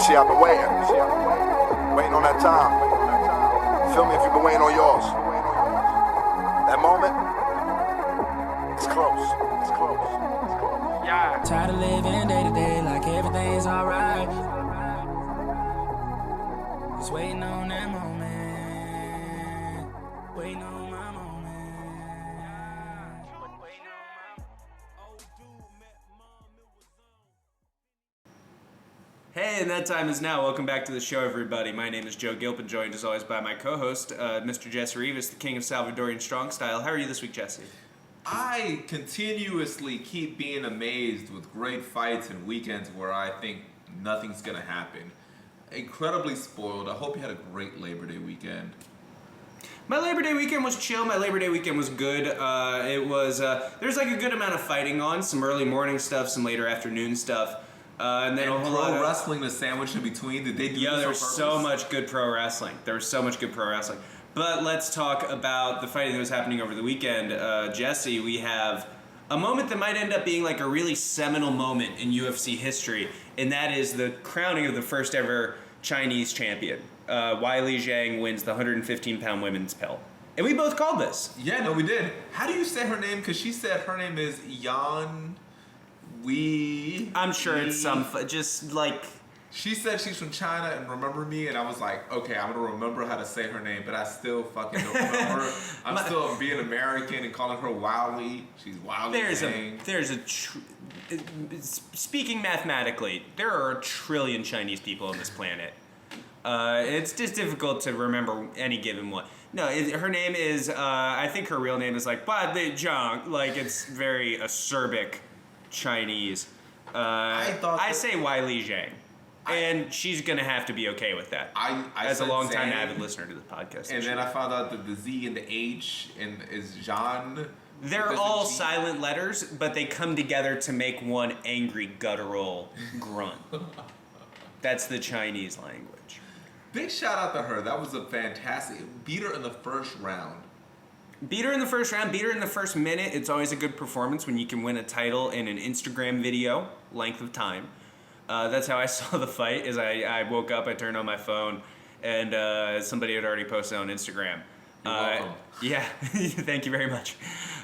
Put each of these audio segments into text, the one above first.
See, I've been waiting. Waiting on that time. Feel me if you've been waiting on yours. That moment, it's close. It's close. It's close. Yeah. Tired of living day to day like everything's alright. Just waiting on that moment. Waiting on my moment. Hey, and that time is now. Welcome back to the show, everybody. My name is Joe Gilpin, joined as always by my co-host, Mr. Jesse Rivas, the king of Salvadorian strong style. How are you this week, Jesse? I continuously keep being amazed with great fights and weekends where I think nothing's going to happen. Incredibly spoiled. I hope you had a great Labor Day weekend. My Labor Day weekend was chill. My Labor Day weekend was good. There's like a good amount of fighting on, some early morning stuff, some later afternoon stuff. And then a whole lot of wrestling the sandwich in between. Did they do Yeah, this there's on so purpose? much good pro wrestling. But let's talk about the fighting that was happening over the weekend. Jesse, we have a moment that might end up being like a really seminal moment in UFC history, and that is the crowning of the first ever Chinese champion. Weili Zhang wins the 115-pound women's belt. And we both called this. Yeah, no, we did. How do you say her name? Because she said her name is Yan I'm sure it's just like... She said she's from China and remember me, and I was like, okay, I'm going to remember how to say her name, but I still fucking don't remember. I'm still being American and calling her Wily. She's Wily Zhang. Speaking mathematically, there are a trillion Chinese people on this planet. It's just difficult to remember any given one. No, her name is, I think her real name is like, Zhang. Like, it's very acerbic Chinese. I say Weili Zhang. And she's going to have to be okay with that. I as a long-time Zhang, avid listener to the podcast. And then I found out that the Z and the H is Zhan. They're all silent letters, but they come together to make one angry, guttural grunt. That's the Chinese language. Big shout out to her. That was a fantastic... Beat her in the first round. Beat her in the first round, beat her in the first minute. It's always a good performance when you can win a title in an Instagram video length of time. That's how I saw the fight, is I woke up, I turned on my phone, and somebody had already posted on Instagram. You're welcome. Yeah, thank you very much.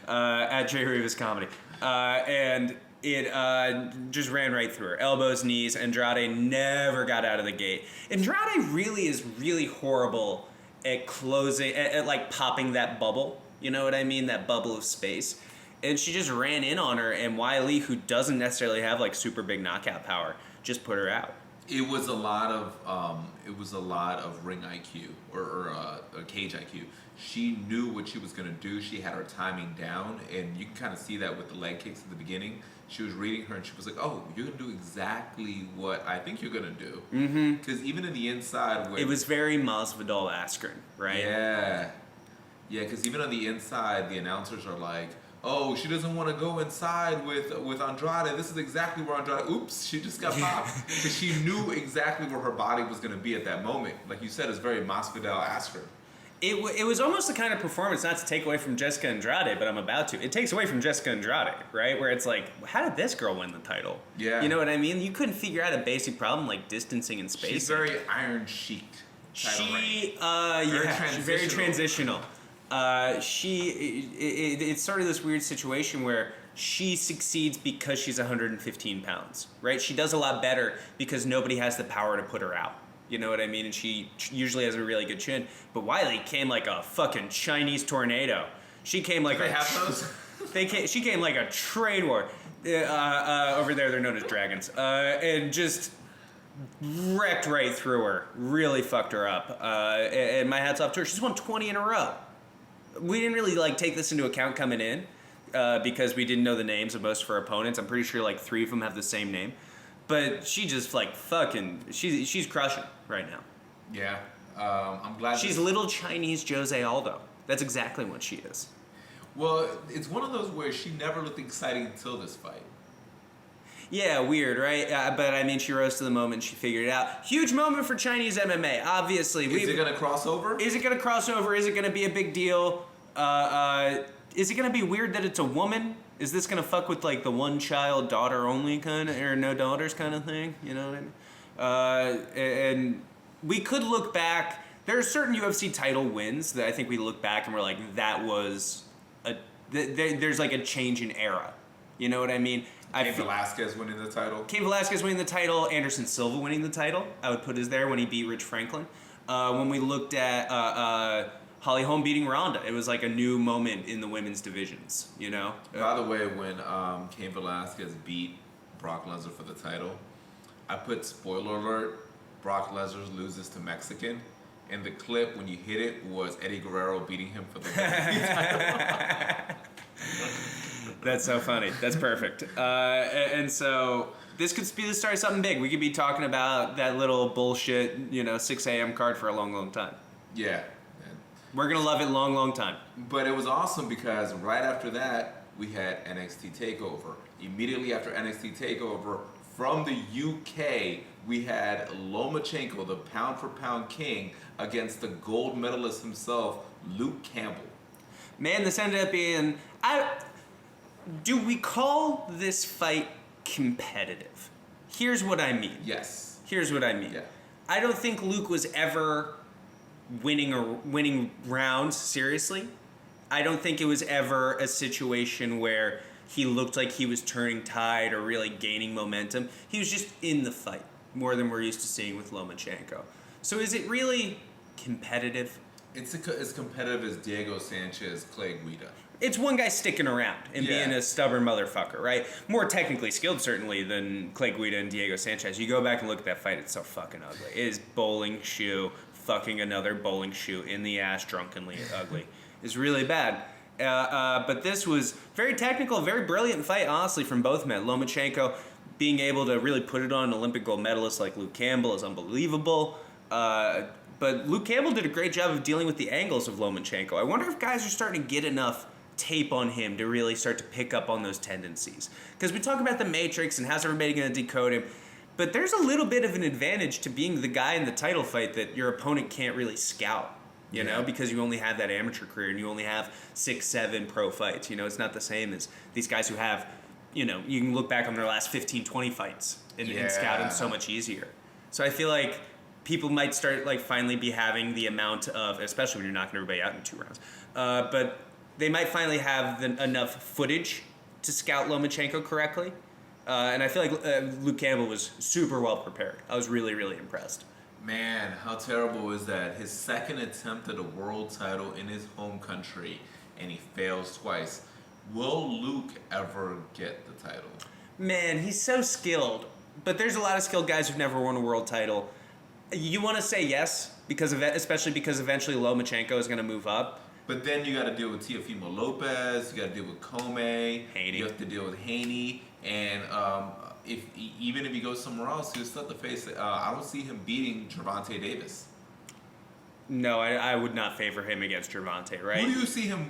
At J. Rivas Comedy. And it just ran right through her. Elbows, knees. Andrade never got out of the gate. Andrade really is really horrible at closing, at like popping that bubble. You know what I mean? That bubble of space. And she just ran in on her, and Weili, who doesn't necessarily have like super big knockout power, just put her out. It was a lot of ring IQ or cage IQ. She knew what she was gonna do. She had her timing down, and you can kind of see that with the leg kicks at the beginning. She was reading her, and she was like, "Oh, you're gonna do exactly what I think you're gonna do." Mm-hmm. Because even in the inside, it was very Masvidal Askren, right? Yeah. Because even on the inside, the announcers are like, "Oh, she doesn't want to go inside with Andrade. This is exactly where Andrade." Oops, she just got popped because she knew exactly where her body was going to be at that moment. Like you said, it's very Masvidal Askren. It was almost the kind of performance, not to take away from Jessica Andrade, but I'm about to. It takes away from Jessica Andrade, right? Where it's like, how did this girl win the title? Yeah. You know what I mean? You couldn't figure out a basic problem like distancing and spacing. She's very Iron Sheik. Very transitional. It's sort of this weird situation where she succeeds because she's 115 pounds, right? She does a lot better because nobody has the power to put her out. You know what I mean? And she usually has a really good chin. But Weili came like a fucking Chinese tornado. She came like she came like a trade war. Over there, they're known as dragons. And just wrecked right through her. Really fucked her up. And my hat's off to her. She's won 20 in a row. We didn't really like take this into account coming in because we didn't know the names of most of her opponents. I'm pretty sure like 3 of them have the same name. But she just like fucking, she's crushing right now. Yeah, I'm glad. She's little Chinese Jose Aldo. That's exactly what she is. Well, it's one of those where she never looked exciting until this fight. Yeah, weird, right? But I mean, she rose to the moment. She figured it out. Huge moment for Chinese MMA, obviously. Is it going to cross over? Is it going to cross over? Is it going to be a big deal? Is it going to be weird that it's a woman? Is this going to fuck with like the one child, daughter only kind of, or no daughters kind of thing? You know what I mean? And we could look back. There are certain UFC title wins that I think we look back and we're like, that was there's like a change in era. You know what I mean? Cain Velasquez winning the title. Cain Velasquez winning the title. Anderson Silva winning the title. I would put his there when he beat Rich Franklin. When we looked at Holly Holm beating Ronda, it was like a new moment in the women's divisions. You know. By the way, when Cain Velasquez beat Brock Lesnar for the title, I put spoiler alert: Brock Lesnar loses to Mexican. And the clip when you hit it was Eddie Guerrero beating him for the title. That's so funny. That's perfect. And so this could be the start of something big. We could be talking about that little bullshit, 6 a.m. card for a long, long time. Yeah. We're going to love it long, long time. But it was awesome because right after that, we had NXT TakeOver. Immediately after NXT TakeOver, from the UK, we had Lomachenko, the pound-for-pound king, against the gold medalist himself, Luke Campbell. Man, this ended up being... Do we call this fight competitive? Here's what I mean. Yes. Here's what I mean. Yeah. I don't think Luke was ever winning rounds, seriously. I don't think it was ever a situation where he looked like he was turning tide or really gaining momentum. He was just in the fight, more than we're used to seeing with Lomachenko. So is it really competitive? It's as competitive as Diego Sanchez, Clay Guida. It's one guy sticking around and being a stubborn motherfucker, right? More technically skilled, certainly, than Clay Guida and Diego Sanchez. You go back and look at that fight, it's so fucking ugly. It is bowling shoe, fucking another bowling shoe in the ass, drunkenly ugly. It's really bad. But this was very technical, very brilliant fight, honestly, from both men. Lomachenko being able to really put it on an Olympic gold medalist like Luke Campbell is unbelievable. But Luke Campbell did a great job of dealing with the angles of Lomachenko. I wonder if guys are starting to get enough tape on him to really start to pick up on those tendencies. Because we talk about the Matrix and how's everybody going to decode him, but there's a little bit of an advantage to being the guy in the title fight that your opponent can't really scout, you know, because you only have that amateur career and you only have 6-7 pro fights. It's not the same as these guys who have, you can look back on their last 15-20 fights and scout them so much easier. So I feel like people might start finally be having the amount of, especially when you're knocking everybody out in 2 rounds, but they might finally have enough footage to scout Lomachenko correctly. And I feel like Luke Campbell was super well prepared. I was really, really impressed. Man, how terrible is that? His second attempt at a world title in his home country, and he fails twice. Will Luke ever get the title? Man, he's so skilled. But there's a lot of skilled guys who've never won a world title. You want to say yes, especially because eventually Lomachenko is going to move up. But then you got to deal with Teofimo Lopez, you got to deal with Comey, Haney. You have to deal with Haney, and even if he goes somewhere else, he'll still have to face it. I don't see him beating Gervonta Davis. No, I would not favor him against Gervonta, right? Who do you see him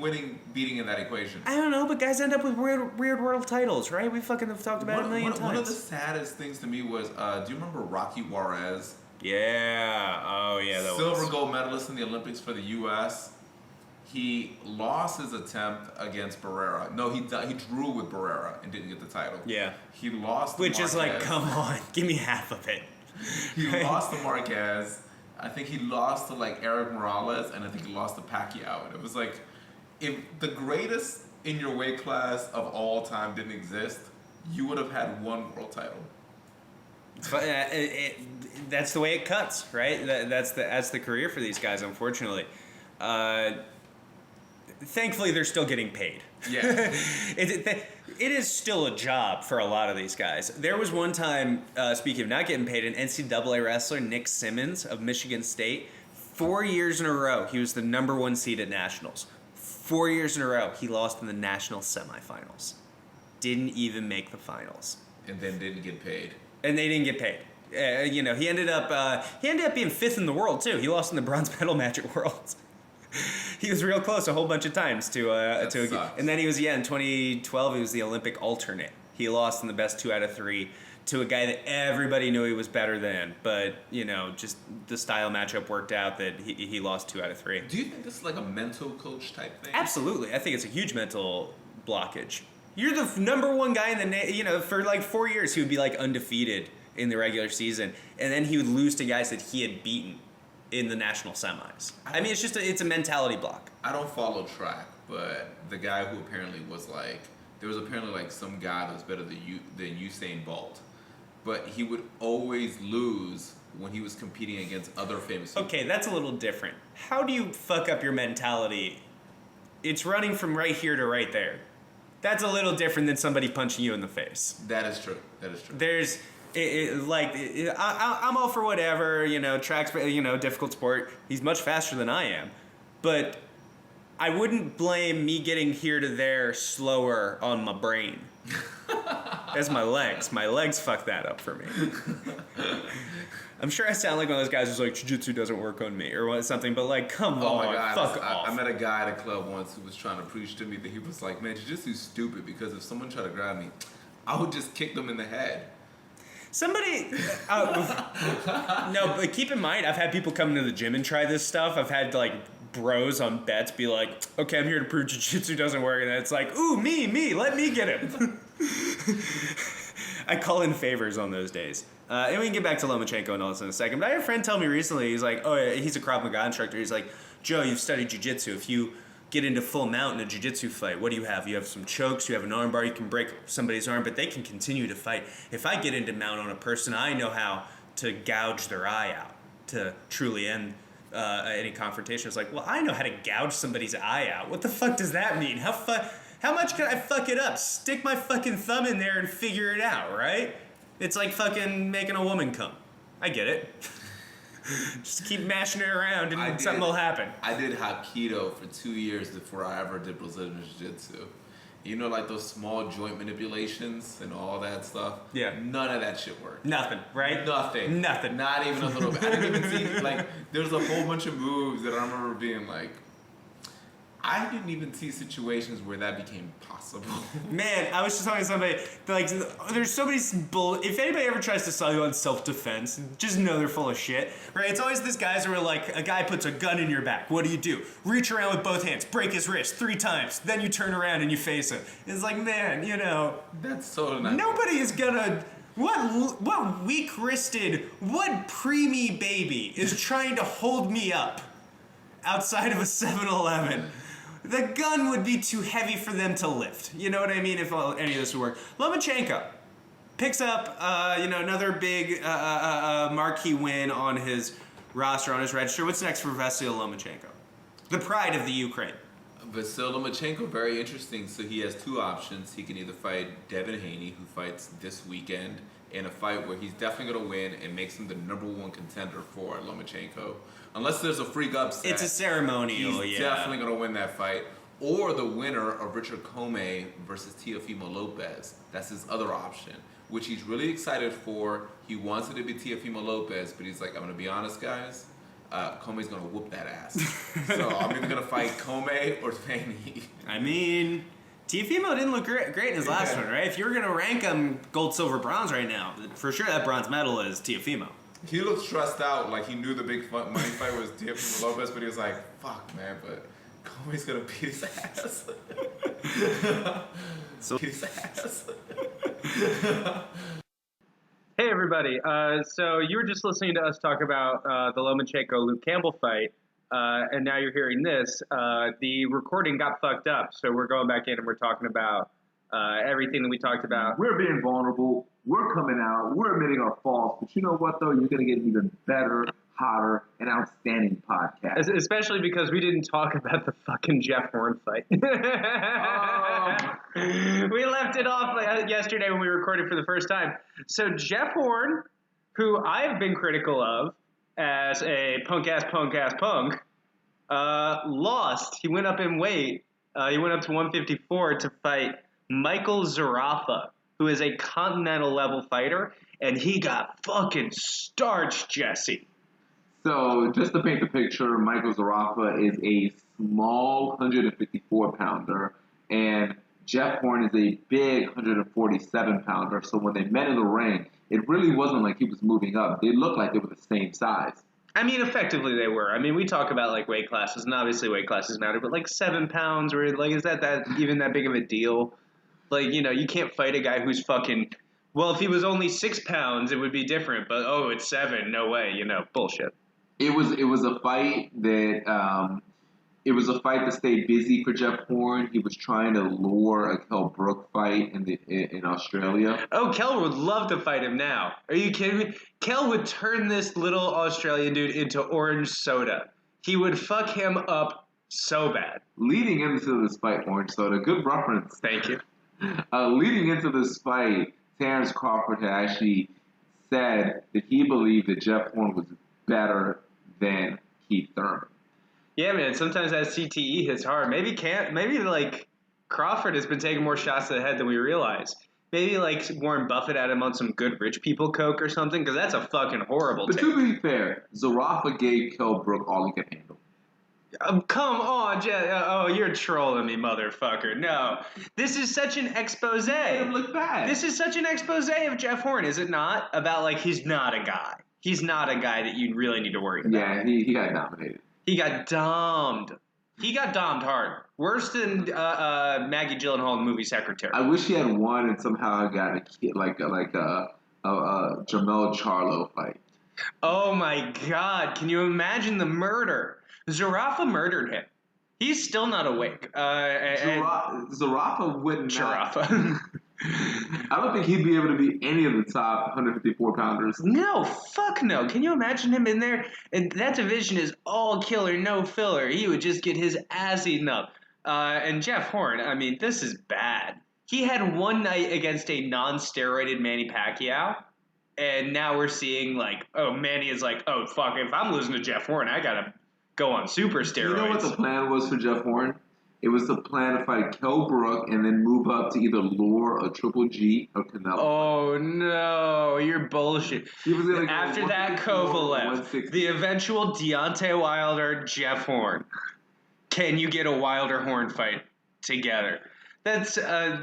beating in that equation? I don't know, but guys end up with weird world titles, right? We fucking have talked about it a million times. One of the saddest things to me was, do you remember Rocky Juarez? Yeah. Oh, yeah, that was. Silver gold medalist in the Olympics for the U.S. He lost his attempt against Barrera. No, he drew with Barrera and didn't get the title. Yeah. He lost to Which Marquez. is like, come on, give me half of it. He lost to Marquez. I think he lost to Eric Morales, and I think he lost to Pacquiao. And it was like, if the greatest in your weight class of all time didn't exist, you would have had one world title. That's the way it cuts, right? That's the career for these guys, unfortunately. Thankfully, they're still getting paid. Yeah. It is still a job for a lot of these guys. There was one time, speaking of not getting paid, an NCAA wrestler, Nick Simmons of Michigan State, 4 years in a row, he was the number 1 seed at Nationals. 4 years in a row, he lost in the National semifinals. Didn't even make the finals. And then didn't get paid. And they didn't get paid. He ended up being 5th in the world, too. He lost in the bronze medal match at Worlds. He was real close a whole bunch of times and then he was in 2012 he was the Olympic alternate. He lost in the best 2 out of 3 to a guy that everybody knew he was better than, but just the style matchup worked out that he lost 2 out of 3. Do you think this is like a mental coach type thing? Absolutely, I think it's a huge mental blockage. You're the number 1 guy in the for 4 years he would be undefeated in the regular season, and then he would lose to guys that he had beaten in the national semis. I mean, it's a mentality block. I don't follow track, but the guy who apparently was like, there was apparently like some guy that was better than Usain Bolt, but he would always lose when he was competing against other famous people. Okay, that's a little different. How do you fuck up your mentality? It's running from right here to right there. That's a little different than somebody punching you in the face. That is true. That is true. There's, I'm all for whatever, track's, difficult sport. He's much faster than I am. But I wouldn't blame me getting here to there slower on my brain. That's my legs. My legs fuck that up for me. I'm sure I sound like one of those guys who's like, jiu-jitsu doesn't work on me or something, but like, come on, my God. fuck off. I met a guy at a club once who was trying to preach to me that he was like, man, jiu-jitsu's stupid because if someone tried to grab me, I would just kick them in the head. Somebody, no, but keep in mind, I've had people come into the gym and try this stuff. I've had like bros on bets be like, okay, I'm here to prove jiu-jitsu doesn't work, and then it's like, ooh, me, let me get him. I call in favors on those days. And we can get back to Lomachenko and all this in a second. But I had a friend tell me recently, he's like, oh, yeah, he's a Krav Maga instructor. He's like, Joe, you've studied jiu-jitsu. If you get into full mount in a jiu-jitsu fight, what do you have? You have some chokes, you have an arm bar, you can break somebody's arm, but they can continue to fight. If I get into mount on a person, I know how to gouge their eye out to truly end any confrontation. It's like, well, I know how to gouge somebody's eye out. What the fuck does that mean? How much can I fuck it up? Stick my fucking thumb in there and figure it out, right? It's like fucking making a woman come. I get it. Just keep mashing it around and something will happen. I did Hapkido for 2 years before I ever did Brazilian Jiu-Jitsu. You know, like those small joint manipulations and all that stuff? Yeah. None of that shit worked. Nothing, right? Nothing. Nothing. Not even a little bit. I didn't even see, like, there's a whole bunch of moves that I remember being like, I didn't even see situations where that became possible. Man, I was just talking to somebody, like, there's so many if anybody ever tries to sell you on self-defense, just know they're full of shit, right? It's always this guys where, like, a guy puts a gun in your back. What do? Reach around with both hands, break his wrist 3 times, then you turn around and you face him. It's like, man, That's so nice. Nobody is gonna... What weak-wristed, what preemie baby is trying to hold me up outside of a 7-Eleven? The gun would be too heavy for them to lift. You know what I mean? If any of this would work. Lomachenko picks up, another big marquee win on his roster, on his register. What's next for Vasyl Lomachenko? The pride of the Ukraine. Vasyl Lomachenko, very interesting. So he has 2 options. He can either fight Devin Haney, who fights this weekend, in a fight where he's definitely going to win and makes him the #1 contender for Lomachenko. Unless there's a freak upset. It's a ceremonial, he's definitely going to win that fight. Or the winner of Richard Commey versus Teofimo Lopez. That's his other option, which he's really excited for. He wants it to be Teofimo Lopez, but he's like, I'm going to be honest, guys. Comey's going to whoop that ass. So I'm either going to fight Commey or Fanny. I mean, Teofimo didn't look great in his last one, right? If you were going to rank him gold, silver, bronze right now, for sure that bronze medal is Teofimo. He looked stressed out, like he knew the big money fight was Teofimo Lopez, but he was like, fuck, man, but Comey's going to beat his ass. Beat his ass. Hey everybody, so you were just listening to us talk about the Lomachenko-Luke Campbell fight, and now you're hearing this. The recording got fucked up, so we're going back in and we're talking about everything that we talked about. We're being vulnerable, we're coming out, we're admitting our faults, but you know what though, you're going to get an even better, hotter, and outstanding podcast. Especially because we didn't talk about the fucking Jeff Horn fight. We left it off yesterday when we recorded for the first time. So Jeff Horn, who I've been critical of as a punk, lost. He went up in weight. He went up to 154 to fight Michael Zarafa, who is a continental level fighter, and he got fucking starched, Jesse. So, just to paint the picture, Michael Zarafa is a small 154-pounder, and Jeff Horn is a big 147-pounder. So when they met in the ring, it really wasn't like he was moving up. They looked like they were the same size. I mean, effectively they were. I mean, we talk about, like, weight classes, and obviously weight classes matter, but, like, 7 pounds, or, like, is that even that big of a deal? Like, you can't fight a guy who's fucking Well, if he was only 6 pounds, it would be different. But oh, it's 7. No way. Bullshit. It was a fight that it was a fight that stayed busy for Jeff Horn. He was trying to lure a Kell Brook fight in Australia. Oh, Kel would love to fight him now. Are you kidding me? Kel would turn this little Australian dude into orange soda. He would fuck him up so bad. Leading into this fight, Orange Soda, good reference. Thank you. Leading into this fight, Terrence Crawford had actually said that he believed that Jeff Horn was better than Keith Thurman. Yeah, man. Sometimes that CTE hits hard. Maybe Crawford has been taking more shots to the head than we realize. Maybe like Warren Buffett had him on some good rich people coke or something, because that's a fucking horrible But take. to be fair, Zarafa gave Kell Brook all he could handle. Come on, oh, you're trolling me, motherfucker. No. This is such an expose. It looked bad. This is such an expose of Jeff Horn, is it not? About, like, he's not a guy. He's not a guy that you really need to worry about. Yeah, he got dominated. He got domed. He got domed hard. Worse than Maggie Gyllenhaal in the movie Secretary. I wish he had won and somehow got a Jamel Charlo fight. Oh my God! Can you imagine the murder? Zarafa murdered him. He's still not awake. Zarafa would not. Zarafa. I don't think he'd be able to beat any of the top 154 pounders. No, fuck no. Can you imagine him in there? And that division is all killer, no filler. He would just get his ass eaten up. And Jeff Horn, I mean, this is bad. He had one night against a non-steroided Manny Pacquiao. And now we're seeing, like, oh, Manny is like, oh, fuck, if I'm losing to Jeff Horn, I gotta go on super steroids. You know what the plan was for Jeff Horn? It was the plan to fight Kell Brook and then move up to either Lure or Triple G or Canelo. Oh, no, you're bullshit. He was gonna go After that 154, Kovalev, 160. the eventual Deontay Wilder, Jeff Horn. Can you get a Wilder-Horn fight together? That's I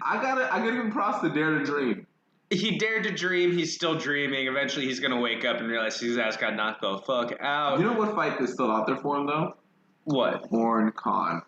gotta give him props to Dare to Dream. He dared to dream. He's still dreaming. Eventually, he's gonna wake up and realize his ass got knocked the fuck out. You know what fight is still out there for him though? What? Horn Khan.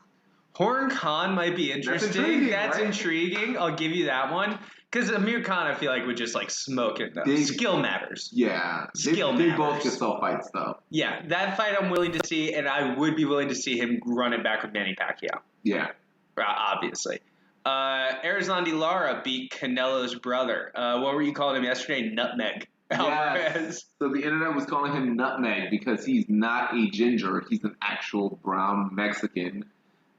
Horn Khan might be interesting. That's right? intriguing. I'll give you that one. Because Amir Khan, I feel like, would just, like, smoke it, though. Skill matters. Yeah. Skill they matters. both can sell fights, though. Yeah, that fight I'm willing to see, and I would be willing to see him run it back with Manny Pacquiao. Yeah. Obviously. Arizlandi Lara beat Canelo's brother. What were you calling him yesterday? Nutmeg. Alvarez. Yes. So the internet was calling him Nutmeg because he's not a ginger. He's an actual brown Mexican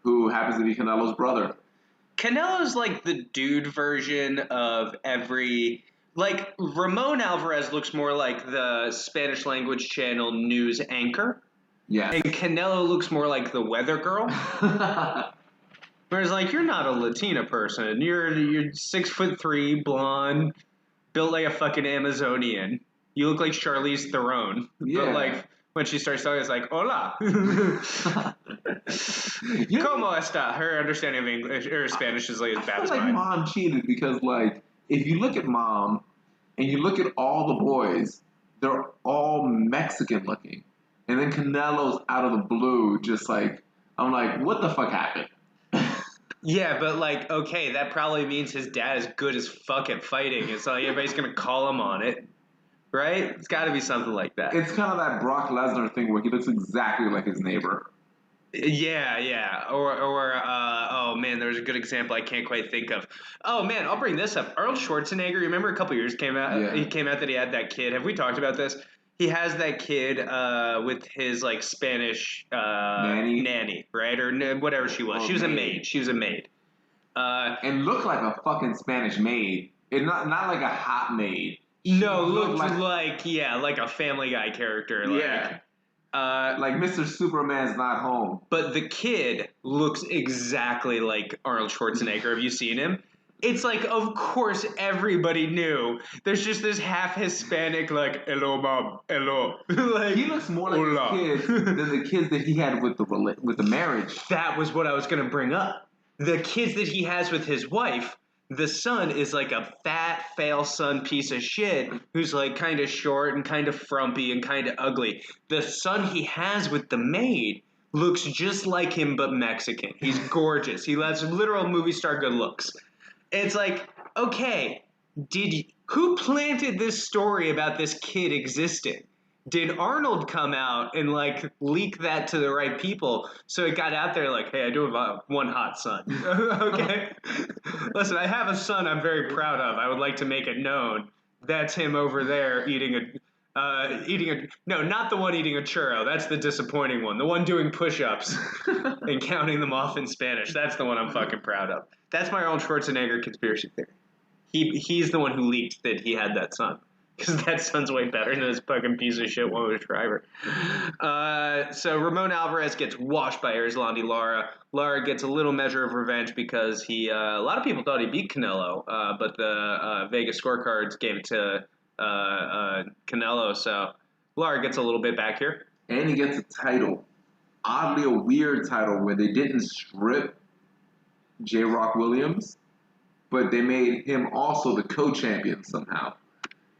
who happens to be Canelo's brother. Canelo's like the dude version of every... Like, Ramon Alvarez looks more like the Spanish language channel news anchor. Yeah. And Canelo looks more like the weather girl. Whereas, like, you're not a Latina person. You're 6'3", blonde, built like a fucking Amazonian. You look like Charlize Theron. Yeah. But, like, when she starts talking, it's like, hola. ¿Cómo está? Her understanding of English or Spanish is like as bad as I feel like mine. Mom cheated because, like, if you look at Mom and you look at all the boys, they're all Mexican looking. And then Canelo's out of the blue, just like, I'm like, what the fuck happened? Yeah, but, like, okay, that probably means his dad is good as fuck at fighting. It's like everybody's going to call him on it. Right? It's got to be something like that. It's kind of that Brock Lesnar thing where he looks exactly like his neighbor. Yeah. Or oh, man, there's a good example I can't quite think of. Oh, man, I'll bring this up. Arnold Schwarzenegger, remember a couple years came out? Yeah. He came out that he had that kid. Have we talked about this? He has that kid with his, like, Spanish nanny, right? Or whatever she was. Oh, she was maid. a maid. And looked like a fucking Spanish maid. It not like a hot maid. No, looked like like a Family Guy character. Like, yeah. Like Mr. Superman's not home. But the kid looks exactly like Arnold Schwarzenegger. Have you seen him? It's like, of course, everybody knew. There's just this half Hispanic, like, hello, mom, hello. Like, He looks more like hola. his kids than the kids that he had with the marriage. That was what I was going to bring up. The kids that he has with his wife, the son is like a fat, fail son piece of shit who's like kind of short and kind of frumpy and kind of ugly. The son he has with the maid looks just like him but Mexican. He's gorgeous. He has literal movie star good looks. It's like, okay, who planted this story about this kid existing? Did Arnold come out and like leak that to the right people so it got out there like, hey, I do have one hot son. Okay, listen, I have a son I'm very proud of. I would like to make it known that's him over there eating a no, not the one eating a churro. That's the disappointing one. The one doing push-ups and counting them off in Spanish. That's the one I'm fucking proud of. That's my Arnold Schwarzenegger conspiracy theory. He's the one who leaked that he had that son. Because that son's way better than this fucking piece of shit woman Shriver. So Ramon Alvarez gets washed by Erislandy Lara. Lara gets a little measure of revenge because a lot of people thought he beat Canelo, but the Vegas scorecards gave it to Canelo. So Lara gets a little bit back here. And he gets a title. Oddly, a weird title where they didn't strip J. Rock Williams, but they made him also the co-champion somehow.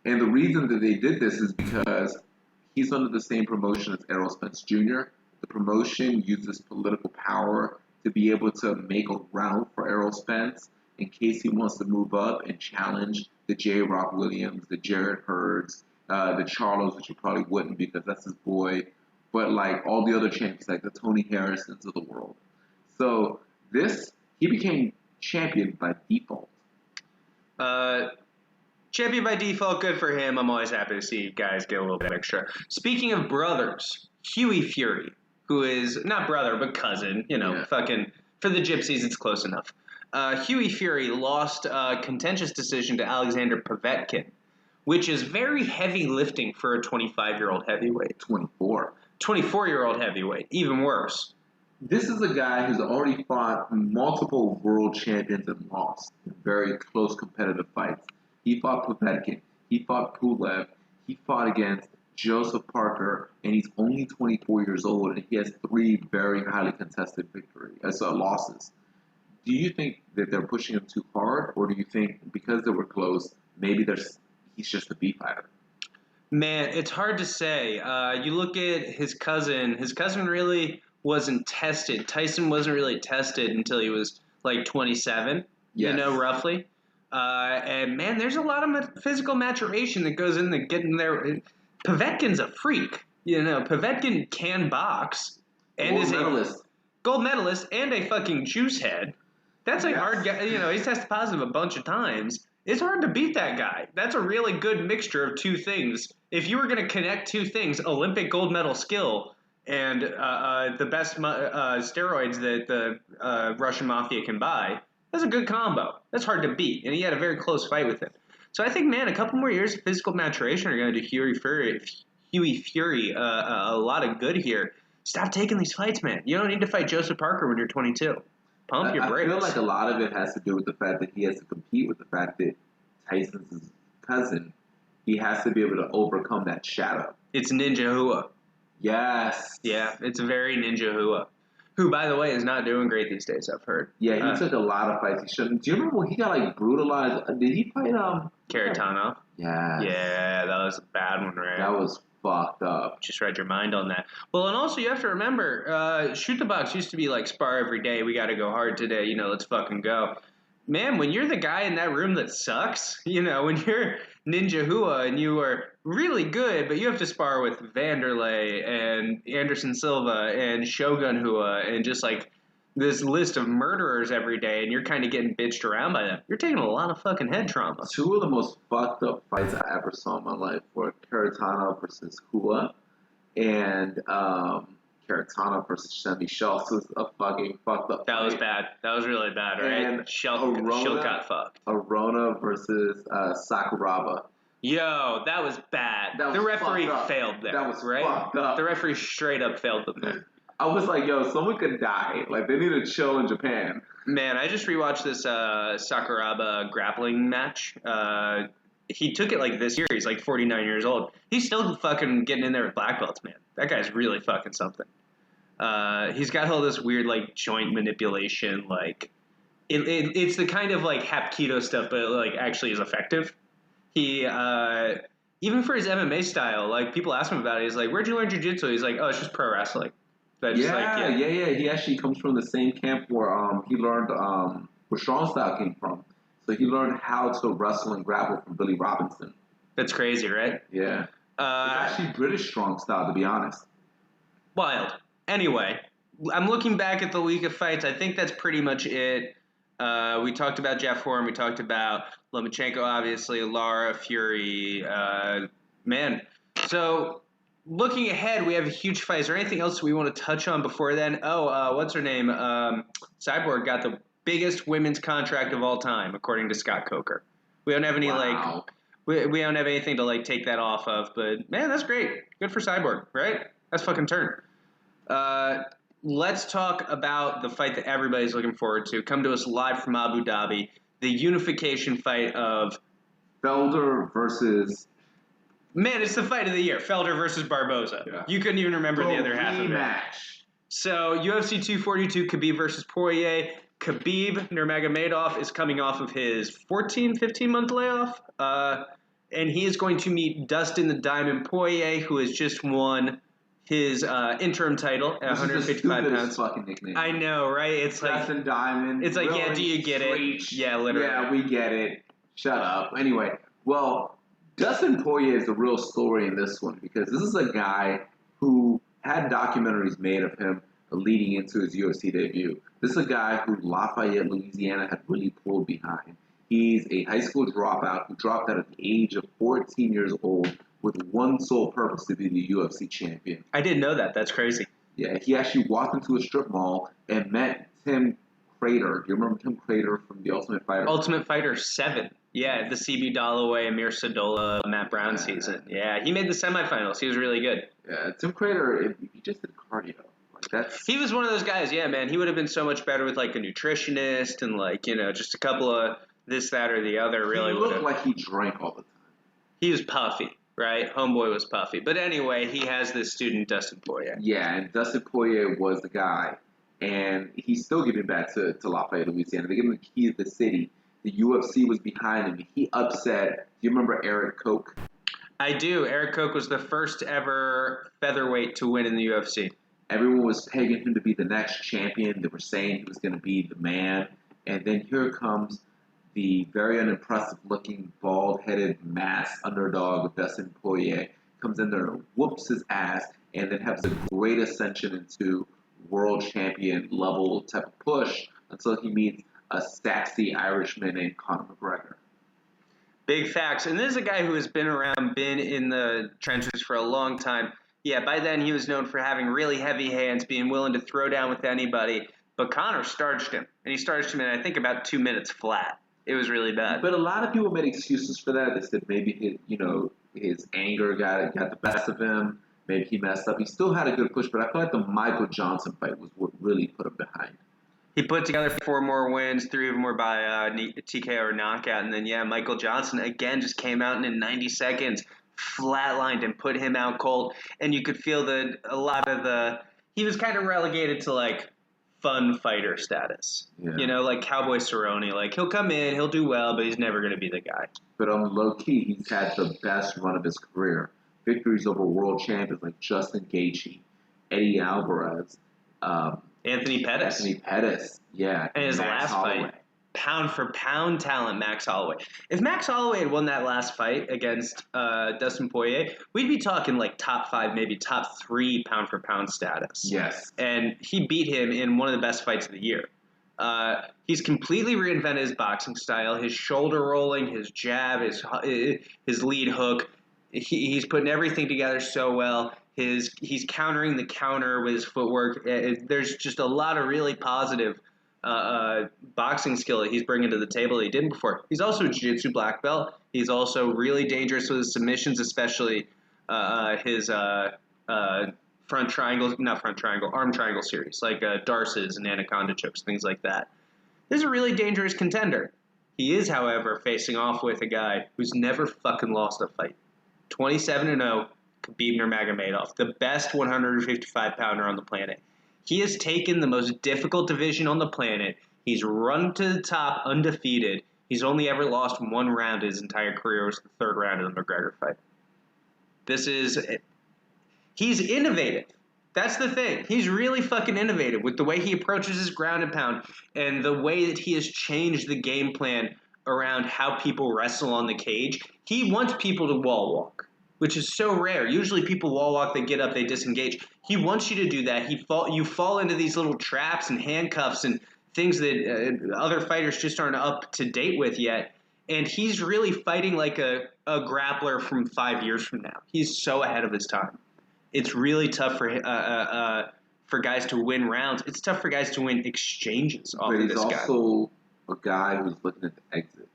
And the reason that they did this is because he's under the same promotion as Errol Spence Jr. The promotion uses political power to be able to make a route for Errol Spence in case he wants to move up and challenge the J. Rock Williams, the Jarrett Hurds, the Charlos, which you probably wouldn't because that's his boy, but like all the other champions, like the Tony Harrisons of the world. So he became champion by default. Champion by default, good for him. I'm always happy to see guys get a little bit extra. Speaking of brothers, Huey Fury, who is not brother, but cousin, fucking, for the gypsies, it's close enough. Huey Fury lost a contentious decision to Alexander Povetkin, which is very heavy lifting for a 25-year-old heavyweight. 24. 24-year-old heavyweight, even worse. This is a guy who's already fought multiple world champions and lost in very close competitive fights. He fought Povetkin. He fought Pulev. He fought against Joseph Parker, and he's only 24 years old, and he has 3 very highly contested losses. Do you think that they're pushing him too hard, or do you think because they were close, maybe he's just a B fighter? Man, it's hard to say. You look at his cousin. His cousin really wasn't tested. Tyson wasn't really tested until he was like 27, yes. Roughly. And man, there's a lot of physical maturation that goes into getting there. Povetkin's a freak. Povetkin can box and is a gold medalist and a fucking juice head. That's a hard guy. He's tested positive a bunch of times. It's hard to beat that guy. That's a really good mixture of two things. If you were going to connect two things, Olympic gold medal skill and the best steroids that the Russian mafia can buy, that's a good combo. That's hard to beat. And he had a very close fight with him. So I think, man, a couple more years of physical maturation are going to do Huey Fury a lot of good here. Stop taking these fights, man. You don't need to fight Joseph Parker when you're 22. Pump your brakes. I feel like a lot of it has to do with the fact that he has to compete with the fact that Tyson's his cousin. He has to be able to overcome that shadow. It's Ninja Hua. Yes. Yeah, it's very Ninja Hua. Who, by the way, is not doing great these days, I've heard. Yeah, he took a lot of fights he shouldn't. Do you remember when he got, brutalized? Did he fight, Caratanov? Yeah. Yeah, that was a bad one, right? That was fucked up. Just read your mind on that. Well, and also you have to remember, Shoot the Box used to be like spar every day. We got to go hard today. Let's fucking go. Man, when you're the guy in that room that sucks, when you're Ninja Hua and you are really good, but you have to spar with Vanderlei and Anderson Silva and Shogun Hua and just like this list of murderers every day, and you're kind of getting bitched around by them. You're taking a lot of fucking head trauma. 2 of the most fucked up fights I ever saw in my life were Caratanov versus Hua and Caratanov versus Shelby Schultz was a fucking fucked up fight. That was bad. That was really bad, right? And Schultz got fucked. Arona versus Sakuraba. Yo, that was bad. The referee failed there. That was right? fucked up. The referee straight up failed them there. I was like, yo, someone could die. They need to chill in Japan. Man, I just rewatched this Sakuraba grappling match. He took it this year. He's 49 years old. He's still fucking getting in there with black belts, man. That guy's really fucking something. He's got all this weird joint manipulation. It's the kind of Hapkido stuff, but actually is effective. He even for his MMA style, people ask him about it. He's like, "Where'd you learn jiu-jitsu?" He's like, "Oh, it's just pro wrestling." Yeah. He actually comes from the same camp where he learned where strong style came from. So he learned how to wrestle and grapple from Billy Robinson. That's crazy, right? Yeah. It's actually British strong style, to be honest. Wild. Anyway, I'm looking back at the week of fights. I think that's pretty much it. We talked about Jeff Horn. We talked about Lomachenko, obviously, Lara, Fury. Man. So, looking ahead, we have a huge fight. Is there anything else we want to touch on before then? What's her name? Cyborg got the biggest women's contract of all time, according to Scott Coker. We don't have any, Wow. we don't have anything to, take that off of. But, man, that's great. Good for Cyborg, right? That's fucking turn. Let's talk about the fight that everybody's looking forward to. Come to us live from Abu Dhabi. The unification fight of... Felder versus... Man, it's the fight of the year. Felder versus Barboza. Yeah. You couldn't even remember the other half of it. Rematch. So, UFC 242, Khabib versus Poirier. Khabib Nurmagomedov is coming off of his 15-month layoff. And he is going to meet Dustin the Diamond Poirier, who has just won his interim title at 155 pounds. Fucking nickname. I know, right? It's like Dustin Diamond. it's like, really yeah, do you get preach. it? Yeah, literally. Yeah, we get it. Shut up. Anyway, well, Dustin Poirier is the real story in this one because this is a guy who had documentaries made of him leading into his UFC debut. This is a guy who Lafayette, Louisiana had really pulled behind. He's a high school dropout who dropped out at the age of 14 years old with one sole purpose to be the UFC champion. I didn't know that. That's crazy. Yeah, he actually walked into a strip mall and met Tim Crater. Do you remember Tim Crater from The Ultimate Fighter? Ultimate Fighter 7. Yeah, the CB Dalloway, Amir Sadola, Matt Brown season. Yeah, he made the semifinals. He was really good. Yeah, Tim Crater, he just did cardio. He was one of those guys, yeah, man. He would have been so much better with, a nutritionist and, just a couple of this, that, or the other. Really, he looked like he drank all the time. He was puffy, right? Homeboy was puffy. But anyway, he has this student, Dustin Poirier. Yeah, and Dustin Poirier was the guy. And he's still giving back to Lafayette, Louisiana. They gave him the key to the city. The UFC was behind him. He upset. Do you remember Eric Koch? I do. Eric Koch was the first ever featherweight to win in the UFC. Everyone was pegging him to be the next champion. They were saying he was going to be the man. And then here comes the very unimpressive-looking, bald-headed, masked underdog of Dustin Poirier. Comes in there and whoops his ass and then has a great ascension into world champion level type of push until he meets a sexy Irishman named Conor McGregor. Big facts. And this is a guy who has been around, been in the trenches for a long time. Yeah, by then he was known for having really heavy hands, being willing to throw down with anybody. But Conor starched him. And he starched him in, I think, about 2 minutes flat. It was really bad. But a lot of people made excuses for that. They said maybe his anger got the best of him. Maybe he messed up. He still had a good push, but I feel like the Michael Johnson fight was what really put him behind. He put together 4 more wins, 3 of them were by TKO or knockout. And then, yeah, Michael Johnson, again, just came out and in 90 seconds flatlined and put him out cold. And you could feel he was kind of relegated to, fun fighter status. Yeah. Like Cowboy Cerrone. He'll come in, he'll do well, but he's never going to be the guy. But on low-key, he's had the best run of his career. Victories over world champions like Justin Gaethje, Eddie Alvarez, Anthony Pettis. Yeah. And his Max last Holloway. fight, pound for pound talent, Max Holloway. If Max Holloway had won that last fight against Dustin Poirier, we'd be talking top 5, maybe top 3 pound for pound status. Yes. And he beat him in one of the best fights of the year. He's completely reinvented his boxing style, his shoulder rolling, his jab, his lead hook. He's putting everything together so well. He's countering the counter with his footwork. There's just a lot of really positive boxing skill that he's bringing to the table that he didn't before. He's also a jiu-jitsu black belt. He's also really dangerous with his submissions, especially his arm triangle series, like Darce's and Anaconda chokes, things like that. This is a really dangerous contender. He is, however, facing off with a guy who's never fucking lost a fight. 27-0, Khabib Nurmagomedov, the best 155-pounder on the planet. He has taken the most difficult division on the planet. He's run to the top undefeated. He's only ever lost 1 round his entire career. It was the 3rd round of the McGregor fight. He's innovative. That's the thing. He's really fucking innovative with the way he approaches his ground and pound and the way that he has changed the game plan around how people wrestle on the cage. He wants people to wall walk, which is so rare. Usually people wall walk, they get up, they disengage. He wants you to do that. You fall into these little traps and handcuffs and things that other fighters just aren't up to date with yet. And he's really fighting like a grappler from 5 years from now. He's so ahead of his time. It's really tough for guys to win rounds. It's tough for guys to win exchanges off But of he's this guy. also a guy who's looking at the exit.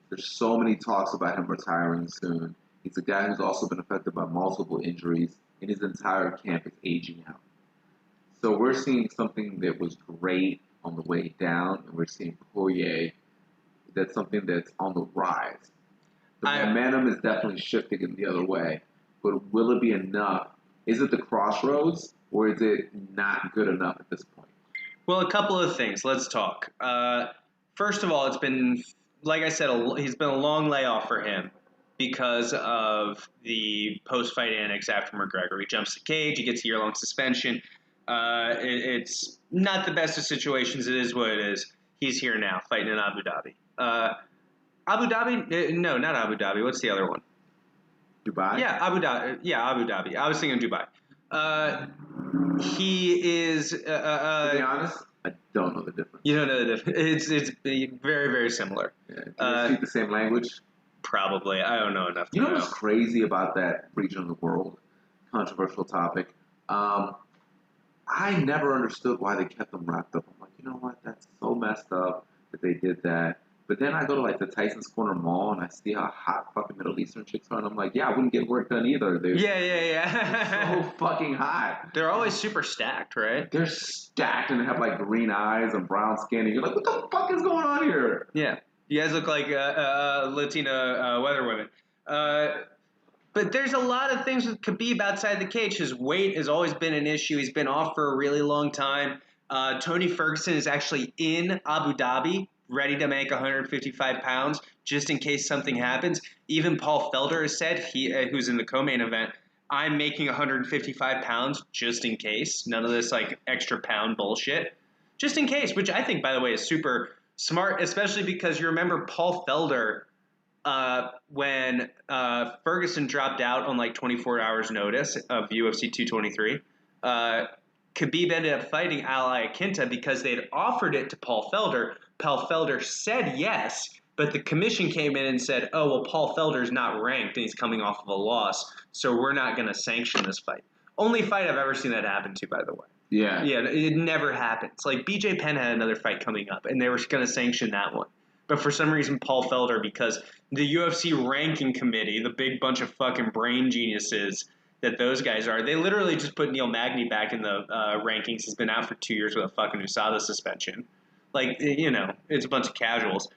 There's so many talks about him retiring soon. He's a guy who's also been affected by multiple injuries, and his entire camp is aging out. So we're seeing something that was great on the way down, and we're seeing Poirier. That's something that's on the rise. The momentum is definitely shifting in the other way, but will it be enough? Is it the crossroads, or is it not good enough at this point? Well, a couple of things. Let's talk. First of all, it's been, like I said, he's been a long layoff for him because of the post-fight annex after McGregor. He jumps the cage, he gets a year-long suspension. It's not the best of situations. It is what it is. He's here now, fighting in Abu Dhabi. Abu Dhabi? No, not Abu Dhabi. What's the other one? Dubai? Yeah, Abu Dhabi. Yeah, Abu Dhabi. I was thinking Dubai. He is. To be honest, I don't know the difference. You don't know the difference. It's very, very similar. Yeah. Do they speak the same language? Probably. I don't know enough to You know know. what's crazy about that region of the world? Controversial topic. I never understood why they kept them wrapped up. I'm like, you know what? That's so messed up that they did that. But then I go to like the Tyson's Corner Mall and I see how hot fucking Middle Eastern chicks are, and I'm like, yeah, I wouldn't get work done either. They're Yeah. so fucking hot. They're always super stacked, right? They're stacked and they have like green eyes and brown skin, and you're like, what the fuck is going on here? Yeah. You guys look like Latina weather women. But there's a lot of things with Khabib outside the cage. His weight has always been an issue. He's been off for a really long time. Tony Ferguson is actually in Abu Dhabi, ready to make 155 pounds, just in case something happens. Even Paul Felder has said, who's in the co-main event, I'm making 155 pounds just in case. None of this like extra pound bullshit. Just in case, which I think, by the way, is super smart, especially because you remember Paul Felder when Ferguson dropped out on like 24 hours notice of UFC 223. Khabib ended up fighting Al Iaquinta because they had offered it to Paul Felder. Paul Felder said yes, but the commission came in and said, oh, well, Paul Felder's not ranked and he's coming off of a loss, so we're not going to sanction this fight. Only fight I've ever seen that happen to, by the way. Yeah. Yeah, it never happens. Like, BJ Penn had another fight coming up, and they were going to sanction that one. But for some reason, Paul Felder, because the UFC ranking committee, the big bunch of fucking brain geniuses that those guys are, they literally just put Neil Magny back in the rankings. He's been out for 2 years with a fucking USADA suspension. Like, you know, it's a bunch of casuals.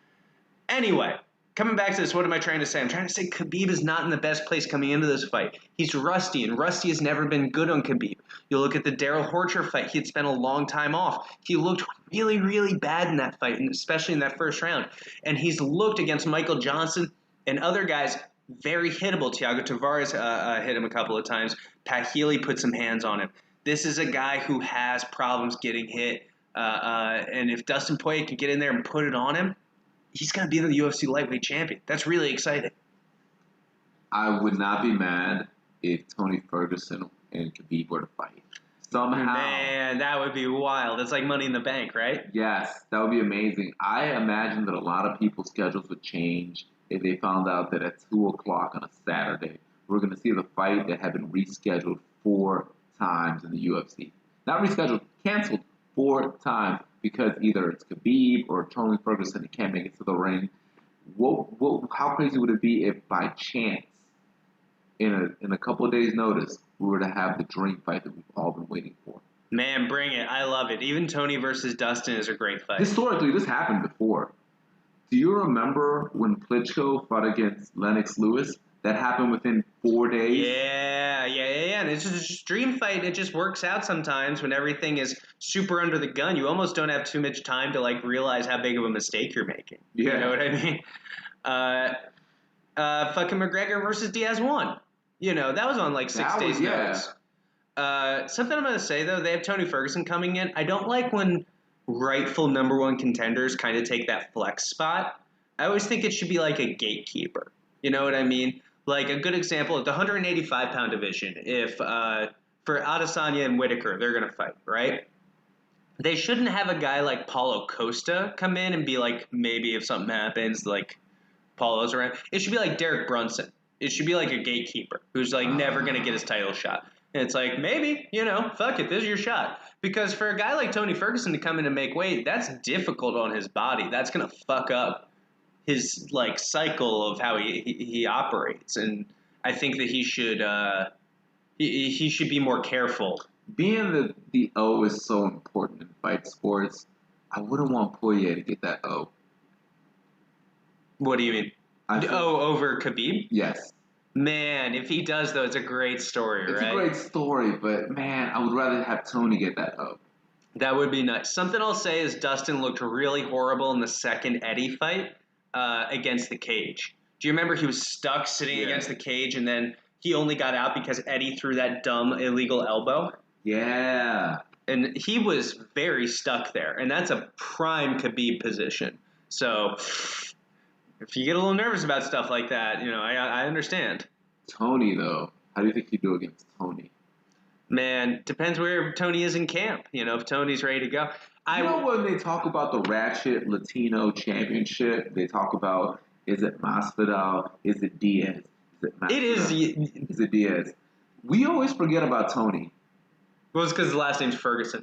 Anyway, coming back to this, what am I trying to say? I'm trying to say Khabib is not in the best place coming into this fight. He's rusty, and rusty has never been good on Khabib. You look at the Daryl Horcher fight. He had spent a long time off. He looked really, really bad in that fight, and especially in that first round. And he's looked against Michael Johnson and other guys very hittable. Thiago Tavares hit him a couple of times. Pat Healy put some hands on him. This is a guy who has problems getting hit. And if Dustin Poirier can get in there and put it on him, he's going to be the UFC lightweight champion. That's really exciting. I would not be mad if Tony Ferguson and Khabib were to fight. Somehow. Man, that would be wild. It's like Money in the Bank, right? Yes, that would be amazing. I imagine that a lot of people's schedules would change if they found out that at 2 o'clock on a Saturday, we're going to see the fight that had been rescheduled 4 times in the UFC. Not rescheduled, canceled 4 times because either it's Khabib or Tony Ferguson that can't make it to the ring. How crazy would it be if by chance, in a couple of days' notice, we were to have the dream fight that we've all been waiting for? Man, bring it. I love it. Even Tony versus Dustin is a great fight. Historically, this happened before. Do you remember when Klitschko fought against Lennox Lewis? That happened within 4 days? Yeah. And it's just a dream fight. It just works out sometimes when everything is super under the gun. You almost don't have too much time to like realize how big of a mistake you're making. Yeah. You know what I mean? Fucking McGregor versus Diaz won. You know, that was on like 6 days notice. Something I'm going to say, though, they have Tony Ferguson coming in. I don't like when rightful number one contenders kind of take that flex spot. I always think it should be like a gatekeeper. You know what I mean? Like a good example at the 185-pound division, if for Adesanya and Whitaker, they're gonna fight, right? They shouldn't have a guy like Paulo Costa come in and be like, maybe if something happens, like Paulo's around. It should be like Derek Brunson. It should be like a gatekeeper who's like never gonna get his title shot. And it's like, maybe, fuck it, this is your shot. Because for a guy like Tony Ferguson to come in and make weight, that's difficult on his body. That's gonna fuck up his like cycle of how he operates. And I think that he should be more careful. Being that the O is so important in fight sports, I wouldn't want Poirier to get that O. What do you mean? Over Khabib? Yes. Man, if he does, though, it's a great story, It's right? a great story, but man, I would rather have Tony get that O. That would be nice. Something I'll say is Dustin looked really horrible in the second Eddie fight against the cage. Do you remember he was stuck sitting against the cage, and then he only got out because Eddie threw that dumb illegal elbow? Yeah. And he was very stuck there, and that's a prime Khabib position. So if you get a little nervous about stuff like that, I understand. Tony, though, how do you think you do against Tony? Man, depends where Tony is in camp. If Tony's ready to go. When they talk about the Ratchet Latino Championship, they talk about, is it Masvidal? Is it Diaz? Is it Masvidal? Is it Diaz? We always forget about Tony. Well, it's because his last name's Ferguson.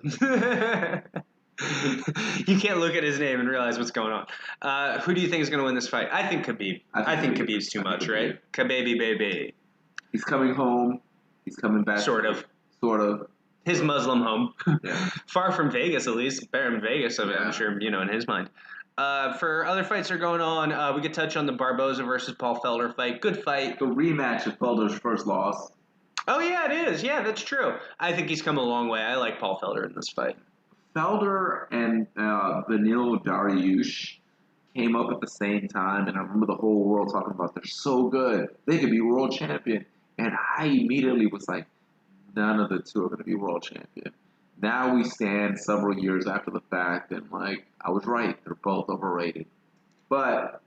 You can't look at his name and realize what's going on. Who do you think is going to win this fight? I think Khabib. I think Khabib's too much, right? Khabib, baby. He's coming home. He's coming back. Sort of. His Muslim home. Yeah. Far from Vegas, at least. Better in Vegas, I'm sure, in his mind. For other fights that are going on, we could touch on the Barboza versus Paul Felder fight. Good fight. The rematch of Felder's first loss. Oh, yeah, it is. Yeah, that's true. I think he's come a long way. I like Paul Felder in this fight. Felder and Beneil Dariush came up at the same time, and I remember the whole world talking about they're so good. They could be world champion. And I immediately was like, none of the two are going to be world champion. Now we stand several years after the fact, and I was right. They're both overrated. But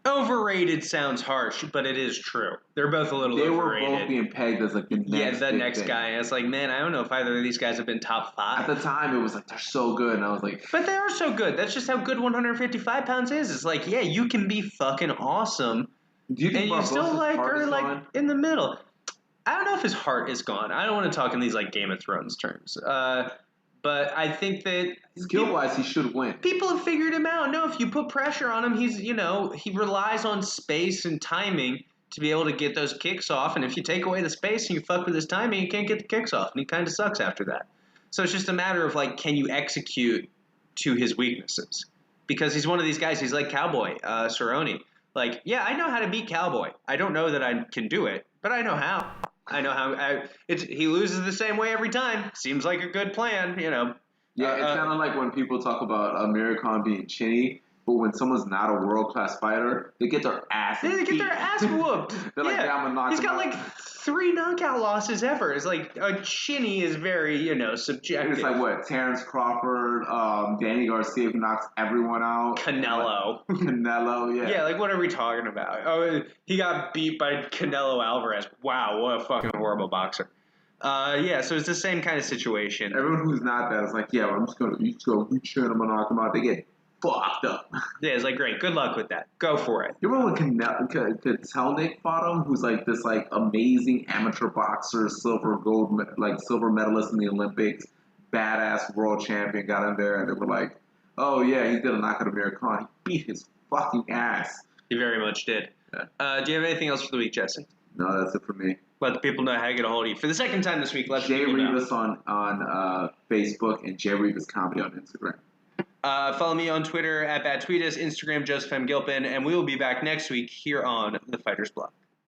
overrated sounds harsh, but it is true. They're both a little overrated. They were both being pegged as the next guy. I was like, man, I don't know if either of these guys have been top 5. At the time, it was like, they're so good. And I was like... But they are so good. That's just how good 155 pounds is. It's like, yeah, you can be fucking awesome. Do you think and you still are in the middle. I don't know if his heart is gone. I don't want to talk in these Game of Thrones terms. But I think that skill-wise, he should win. People have figured him out. No, if you put pressure on him, he relies on space and timing to be able to get those kicks off. And if you take away the space and you fuck with his timing, you can't get the kicks off, and he kind of sucks after that. So it's just a matter of can you execute to his weaknesses? Because he's one of these guys. He's like Cowboy Cerrone. I know how to beat Cowboy. I don't know that I can do it, but I know how. I know how. He loses the same way every time. Seems like a good plan, Yeah, it's kind of like when people talk about Amir Khan being chinny, but when someone's not a world-class fighter, they get their ass whooped. They're like, yeah, I'm gonna knock He's him got out. 3 knockout losses ever. It's like a chinny is very, subjective. It's like what? Terrence Crawford, Danny Garcia, who knocks everyone out. Canelo, yeah. Yeah, what are we talking about? Oh, he got beat by Canelo Alvarez. Wow, what a fucking horrible boxer. So it's the same kind of situation. Everyone who's not that is like, yeah, I'm just gonna reach him, I'm gonna knock him out. They get fucked up. Yeah, it's like, great, good luck with that. Go for it. You remember when Kotelnik fought him, who's this amazing amateur boxer, silver medalist in the Olympics, badass world champion, got in there, and they were like, oh yeah, he's gonna knock out Amir Khan. He beat his fucking ass. He very much did. Yeah. Do you have anything else for the week, Jesse? No, that's it for me. Let the people know how to get a hold of you. For the second time this week, let Jay people know. Rivas on Facebook and Jay Rivas Comedy on Instagram. Follow me on Twitter at BadTweetus, Instagram Joseph M. Gilpin, and we will be back next week here on The Fighter's Block.